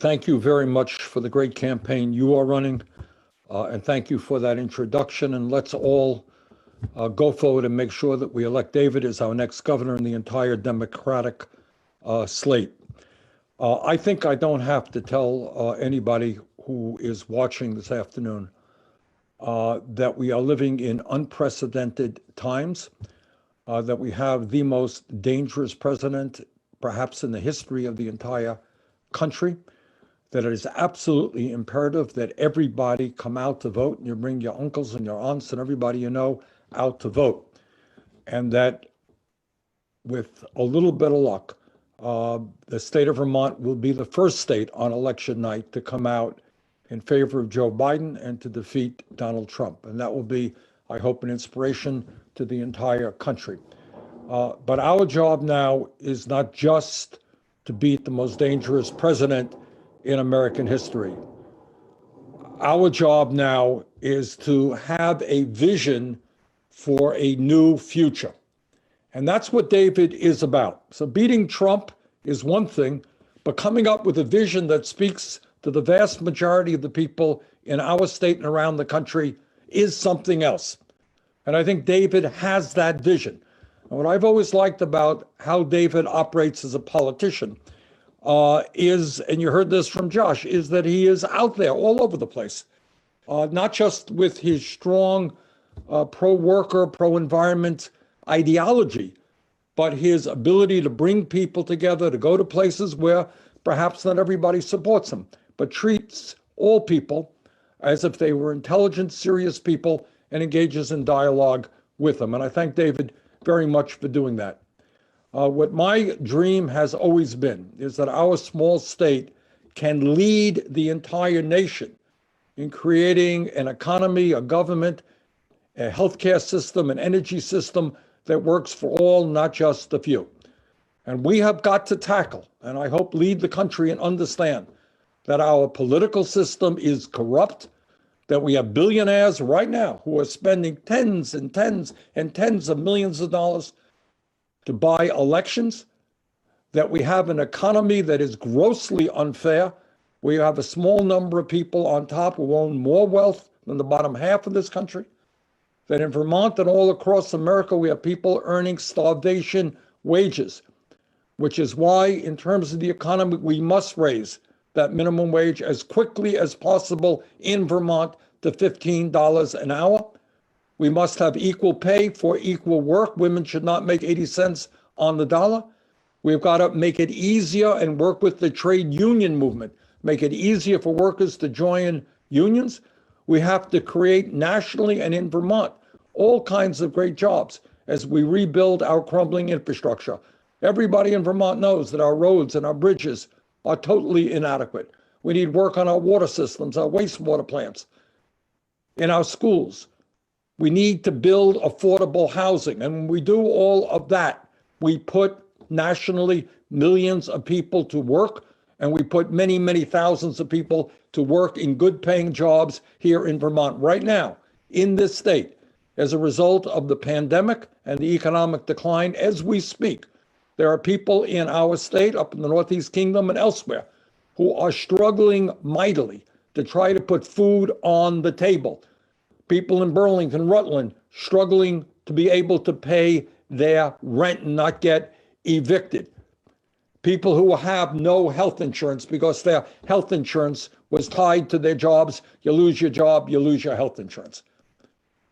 Thank you very much for the great campaign you are running. And thank you for that introduction. And let's all go forward and make sure that we elect David as our next governor in the entire Democratic slate. I think I don't have to tell anybody who is watching this afternoon that we are living in unprecedented times, that we have the most dangerous president perhaps in the history of the entire country, that it is absolutely imperative that everybody come out to vote, and you bring your uncles and your aunts and everybody you know out to vote. And that with a little bit of luck, the state of Vermont will be the first state on election night to come out in favor of Joe Biden and to defeat Donald Trump. And that will be, I hope, an inspiration to the entire country. But our job now is not just to beat the most dangerous president in American history. Our job now is to have a vision for a new future. And that's what David is about. So beating Trump is one thing, but coming up with a vision that speaks to the vast majority of the people in our state and around the country is something else. And I think David has that vision. And what I've always liked about how David operates as a politician is, and you heard this from Josh, is that he is out there all over the place, not just with his strong pro-worker, pro-environment ideology, but his ability to bring people together, to go to places where perhaps not everybody supports him, but treats all people as if they were intelligent, serious people and engages in dialogue with them. And I thank David very much for doing that. What my dream has always been is that our small state can lead the entire nation in creating an economy, a government, a healthcare system, an energy system that works for all, not just a few. And we have got to tackle, and I hope lead the country and understand that our political system is corrupt, that we have billionaires right now who are spending tens and tens and tens of millions of dollars to buy elections, that we have an economy that is grossly unfair. We have a small number of people on top who own more wealth than the bottom half of this country, that in Vermont and all across America, we have people earning starvation wages, which is why, in terms of the economy, we must raise that minimum wage as quickly as possible in Vermont to $15 an hour. We must have equal pay for equal work. Women should not make 80 cents on the dollar. We've got to make it easier and work with the trade union movement, make it easier for workers to join unions. We have to create nationally and in Vermont all kinds of great jobs as we rebuild our crumbling infrastructure. Everybody in Vermont knows that our roads and our bridges are totally inadequate. We need work on our water systems, our wastewater plants, in our schools. We need to build affordable housing. And when we do all of that, we put nationally millions of people to work, and we put many, many thousands of people to work in good paying jobs here in Vermont right now, in this state, as a result of the pandemic and the economic decline as we speak. There are people in our state, up in the Northeast Kingdom and elsewhere, who are struggling mightily to try to put food on the table. People in Burlington, Rutland, struggling to be able to pay their rent and not get evicted. People who have no health insurance because their health insurance was tied to their jobs. You lose your job, you lose your health insurance.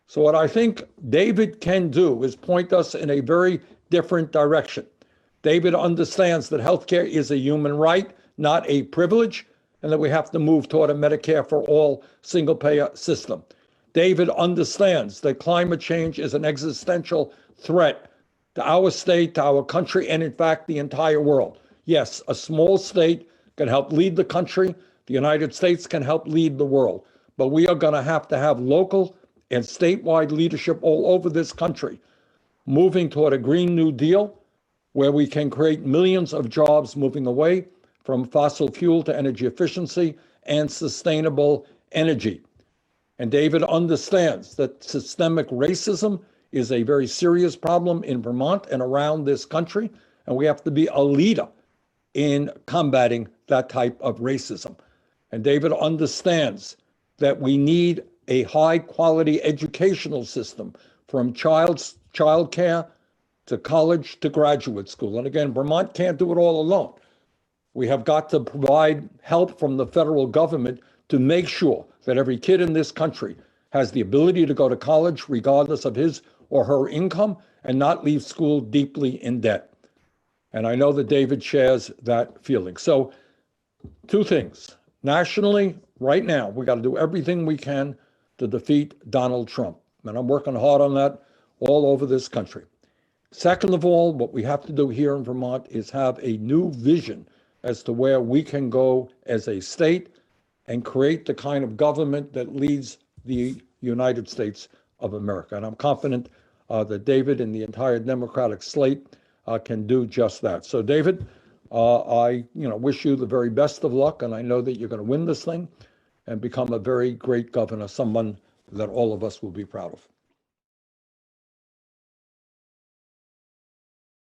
So what I think David can do is point us in a very different direction. David understands that healthcare is a human right, not a privilege, and that we have to move toward a Medicare for all single-payer system. David understands that climate change is an existential threat to our state, to our country, and in fact, the entire world. Yes, a small state can help lead the country. The United States can help lead the world. But we are going to have local and statewide leadership all over this country, moving toward a Green New Deal, where we can create millions of jobs moving away from fossil fuel to energy efficiency and sustainable energy. And David understands that systemic racism is a very serious problem in Vermont and around this country, and we have to be a leader in combating that type of racism. And David understands that we need a high quality educational system from child care to college to graduate school. And again, Vermont can't do it all alone. We have got to provide help from the federal government to make sure that every kid in this country has the ability to go to college regardless of his or her income and not leave school deeply in debt. And I know that David shares that feeling. So 2 things. Nationally, right now, we got to do everything we can to defeat Donald Trump. And I'm working hard on that all over this country. Second of all, what we have to do here in Vermont is have a new vision as to where we can go as a state and create the kind of government that leads the United States of America. And I'm confident that David and the entire Democratic slate can do just that. So David, I wish you the very best of luck, and I know that you're going to win this thing and become a very great governor, someone that all of us will be proud of.